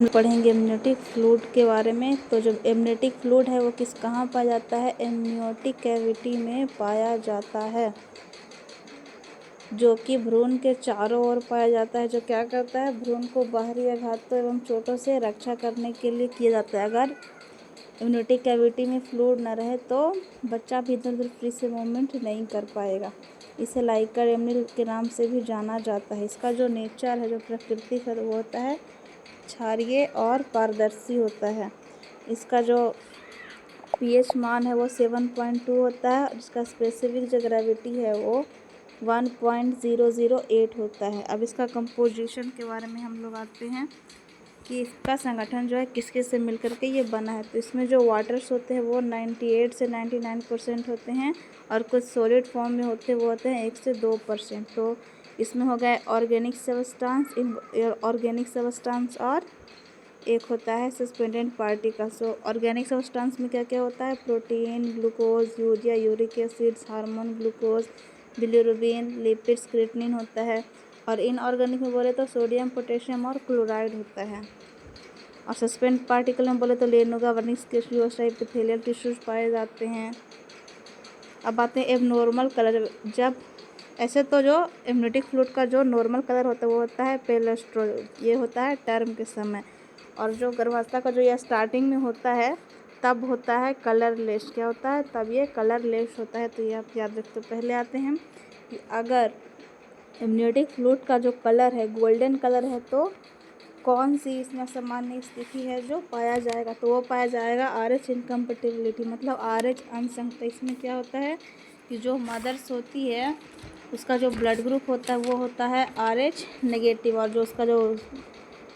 पढ़ेंगे amniotic fluid के बारे में। तो जो एमनियोटिक फ्लूइड है वो कहाँ पाया जाता है? एमनियोटिक कैविटी में पाया जाता है, जो कि भ्रूण के चारों ओर पाया जाता है। जो क्या करता है? भ्रूण को बाहरी आघातों एवं चोटों से रक्षा करने के लिए किया जाता है। अगर एमनियोटिक कैविटी में फ्लूइड न रहे तो बच्चा भी इधर उधर फ्री से मूवमेंट नहीं कर पाएगा। इसे लाइकर एमनिल के नाम से भी जाना जाता है। इसका जो नेचर है, जो प्रकृति है, वो होता है क्षारीय और पारदर्शी होता है। इसका जो pH मान है वो 7.2 होता है और इसका स्पेसिफिक जो ग्रेविटी है वो 1.008 होता है। अब इसका कंपोजिशन के बारे में हम लोग आते हैं कि इसका संगठन जो है किस किस से मिलकर के ये बना है। तो इसमें जो वाटर्स होते हैं वो 98 से 99% होते हैं और कुछ सॉलिड फॉर्म में होते हैं वो होते हैं 1 से 2%। तो इसमें हो गया ऑर्गेनिक सब्सटेंस, इनऑर्गेनिक सब्सटेंस और एक होता है सस्पेंडेड पार्टिकल्स। तो ऑर्गेनिक सब्सटेंस में क्या क्या होता है? Protein, glucose, urea, uric acids, hormone, glucose, bilirubin, lipids, creatinine होता है। और इनऑर्गेनिक में बोले तो सोडियम, पोटेशियम और क्लोराइड होता है। और सस्पेंड पार्टिकल में बोले तो लेनुगा, वर्निक्स टिश्यूज, एपिथेलियल टिश्यूज पाए जाते हैं। अब आते हैं एबनॉर्मल कलर। जब ऐसे तो जो एमनियोटिक फ्लूइड का जो नॉर्मल कलर होता है वो होता है पेलेस्ट्रोल, ये होता है टर्म के समय। और जो गर्भावस्था का जो ये स्टार्टिंग में होता है तब होता है कलरलेस। क्या होता है? तब ये कलरलेस होता है। तो ये आप याद रखते हो। पहले आते हैं कि अगर एमनियोटिक फ्लूइड का जो कलर है गोल्डन कलर है तो कौन सी इसमें सामान्य स्थिति है जो पाया जाएगा? तो वो पाया जाएगा RH इनकम्पेटिबिलिटी, मतलब RH अनसंगत। इसमें क्या होता है कि जो मदर्स होती है उसका जो ब्लड ग्रुप होता है वो होता है RH नेगेटिव और जो उसका जो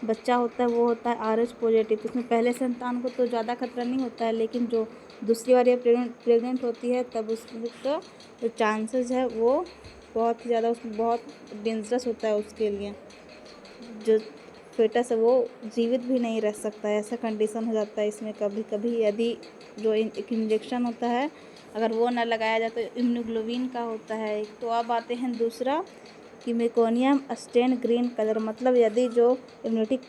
बच्चा होता है वो होता है RH पॉजिटिव। इसमें पहले संतान को तो ज़्यादा खतरा नहीं होता है, लेकिन जो दूसरी बार ये प्रेग्नेंट होती है तब उसका जो चांसेस है वो बहुत ही ज़्यादा, उसमें बहुत डेंजरस होता है उसके लिए। जो फेटस है वो जीवित भी नहीं रह सकता है, ऐसा कंडीशन हो जाता है इसमें कभी कभी। यदि जो एक इंजेक्शन होता है अगर वो ना लगाया जाए तो इम्यूनोग्लोबिन का होता है एक। तो अब आते हैं दूसरा कि मेकोनियम स्टेन ग्रीन कलर, मतलब यदि जो इम्यूनिटिक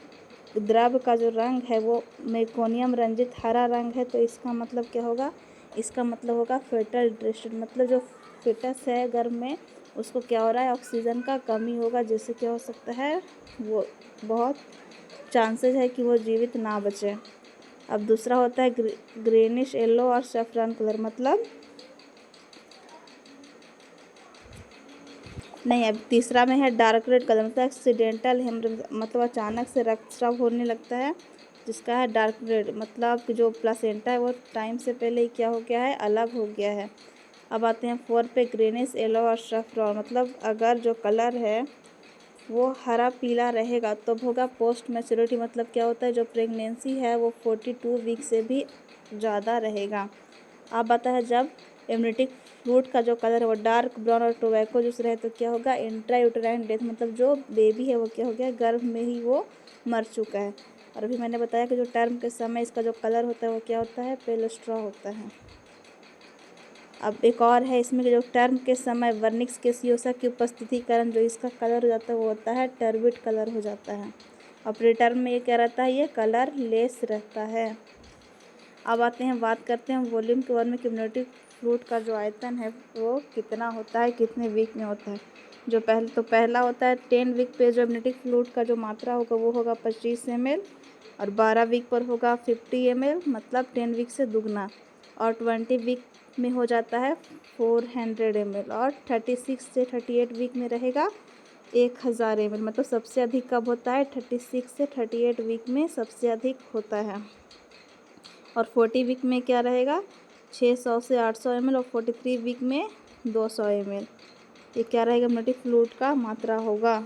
द्रव्य का जो रंग है वो मेकोनियम रंजित हरा रंग है तो इसका मतलब क्या होगा? इसका मतलब होगा फेटल ड्रेशन, मतलब जो फेटस है गर्भ में उसको क्या हो रहा है? ऑक्सीजन का कमी होगा, जिससे क्या हो सकता है? वो बहुत चांसेस है कि वो जीवित ना बचे। अब दूसरा होता है ग्रीनिश येलो और सैफरन कलर, मतलब नहीं, अब तीसरा में है डार्क रेड कलर, मतलब एक्सीडेंटल हेमरेज, मतलब अचानक से रक्तस्राव होने लगता है, जिसका है डार्क रेड, मतलब कि जो प्लासेंटा है वो टाइम से पहले ही क्या हो गया है? अलग हो गया है। अब आते हैं 4 पे ग्रीनिश येलो और सैफरन, मतलब अगर जो कलर है वो हरा पीला रहेगा तब होगा पोस्ट मैच्योरिटी, मतलब क्या होता है? जो प्रेगनेंसी है वो 42 वीक से भी ज़्यादा रहेगा। अब आता है जब एमनियोटिक फ्लूइड का जो कलर है वो डार्क ब्राउन और टोबैको जूस रहे तो क्या होगा? इंट्रायूटेराइन डेथ, मतलब जो बेबी है वो क्या हो गया? गर्भ में ही वो मर चुका है। और अभी मैंने बताया कि जो टर्म के समय इसका जो कलर होता है वो क्या होता है? पेलोस्ट्रा होता है। अब एक और है इसमें जो टर्म के समय वर्निक्स कैसियोसा की उपस्थिति कारण जो इसका कलर हो जाता है वो होता है टर्बिड कलर हो जाता है। और प्रीटर्म में ये क्या रहता है? ये कलर लेस रहता है। अब आते हैं बात करते हैं वॉल्यूम के बारे में कि एमनियोटिक फ्लूइड का जो आयतन है वो कितना होता है, कितने वीक में होता है। जो पहला होता है 10 वीक पे जो एमनियोटिक फ्लूइड का जो मात्रा होगा वो होगा 25 ml और 12 वीक पर होगा 50 ml, मतलब 10 वीक से दुगना। और 20 वीक में हो जाता है 400 ml और 36 से 38 वीक में रहेगा 1000 ml, मतलब सबसे अधिक कब होता है? 36 से 38 वीक में सबसे अधिक होता है। और 40 वीक में क्या रहेगा? 600 से 800 ml और 43 वीक में 200 ml। ये क्या रहेगा? एमनियोटिक फ्लूइड का मात्रा होगा।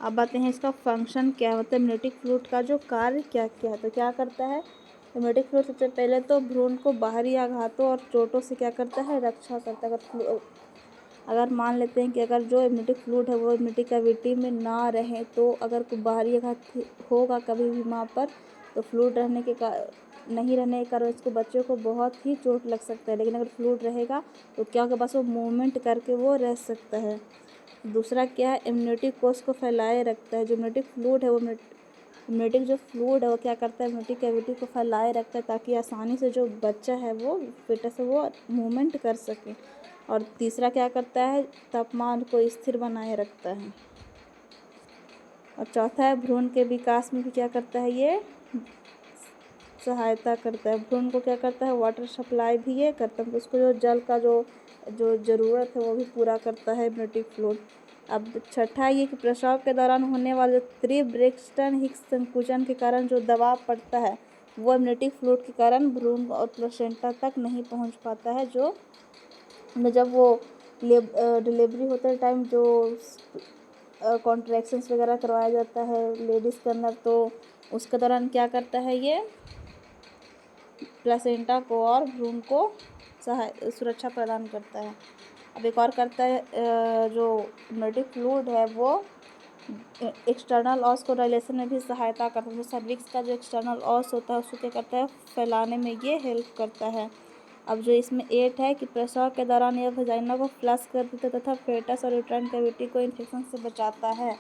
अब आते हैं इसका फंक्शन क्या होता है, एमनियोटिक फ्लूइड का जो कार्य क्या क्या है। तो क्या करता है एमनियोटिक फ्लूइड? सबसे पहले तो भ्रूण को बाहरी आघातों और चोटों से क्या करता है? रक्षा करता है। अगर मान लेते हैं कि अगर जो एमनियोटिक फ्लूइड है वो एमनियोटिक कैविटी में ना रहे तो अगर कोई बाहरी आघात होगा कभी भी माँ पर तो फ्लूइड नहीं रहने के कारण उसको बच्चे को बहुत ही चोट लग सकता है। लेकिन अगर फ्लूइड रहेगा तो क्या होगा? बस वो मूवमेंट करके वो रह सकता है। दूसरा क्या है? एमनियोटिक कोष को फैलाए रखता है। जो एमनियोटिक फ्लूइड है इम्यूनिटी जो फ्लूइड है वो क्या करता है, इम्यूनिटी कैविटी को फैलाए रखता है ताकि आसानी से जो बच्चा है वो फेटस है वो मूवमेंट कर सके। और तीसरा क्या करता है, तापमान को स्थिर बनाए रखता है। और चौथा है भ्रूण के विकास में भी क्या करता है, ये सहायता करता है। भ्रूण को क्या करता है, वाटर सप्लाई भी ये करता है, उसको जो जल का जो ज़रूरत है वो भी पूरा करता है इम्यूनिटी फ्लूइड। अब छठा ये कि प्रसव के दौरान होने वाले तीव्र ब्रेक्सटन हिक्स संकुचन के कारण जो दबाव पड़ता है वो इम्यूनिटी फ्लूइड के कारण भ्रूण और प्लेसेंटा तक नहीं पहुंच पाता है। जो जब वो डिलीवरी होते टाइम जो कॉन्ट्रैक्शंस वगैरह करवाया जाता है लेडीज़ के अंदर, तो उसके दौरान क्या करता है, ये प्लेसेंटा को और भ्रूण को सुरक्षा प्रदान करता है। अब एक और करता है, जो इम्यूनिटी फ्लूइड है वो एक्सटर्नल ऑस को डायलेशन में भी सहायता करता है। जो सर्विक्स का जो एक्सटर्नल ऑस होता है उसको क्या करता है, फैलाने में ये हेल्प करता है। अब जो इसमें 8 है कि प्रसव के दौरान यह वजाइना को फ्लश कर देता है तथा फेटस और यूट्राइन कैविटी को इन्फेक्शन से बचाता है।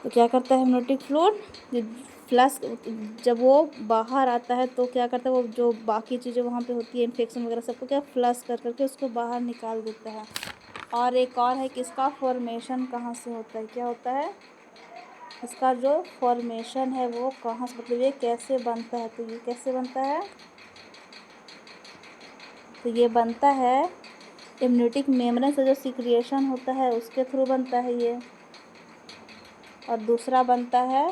तो क्या करता है इम्यूनिटी फ्लूइड, फ्लश जब वो बाहर आता है तो क्या करता है, वो जो बाकी चीज़ें वहाँ पे होती है इन्फेक्शन वगैरह सबको क्या फ्लश कर करके उसको बाहर निकाल देता है। और एक और है कि इसका फॉर्मेशन कहाँ से होता है, क्या होता है, इसका जो फॉर्मेशन है वो कहाँ से, मतलब ये कैसे बनता है, तो ये कैसे बनता है, तो ये बनता है इम्यूनिटिक मेम्ब्रेन से जो सिक्रिएशन होता है उसके थ्रू बनता है ये। और दूसरा बनता है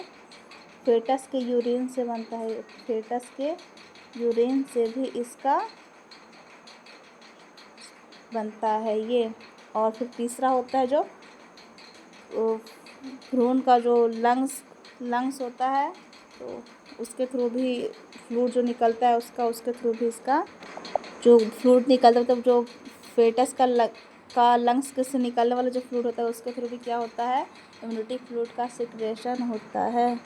फेटस के यूरिन से बनता है, फेटस के यूरिन से भी इसका बनता है ये। और फिर तीसरा होता है जो भ्रूण का जो लंग्स होता है, तो उसके थ्रू भी फ्लूइड जो निकलता है उसके थ्रू भी इसका जो फ्लूइड निकलता है, मतलब जो फेटस का लंग्स से निकलने वाला जो फ्लूइड होता है उसके थ्रू भी क्या होता है, इम्यूनिटी फ्लूइड का सिक्रेशन होता है।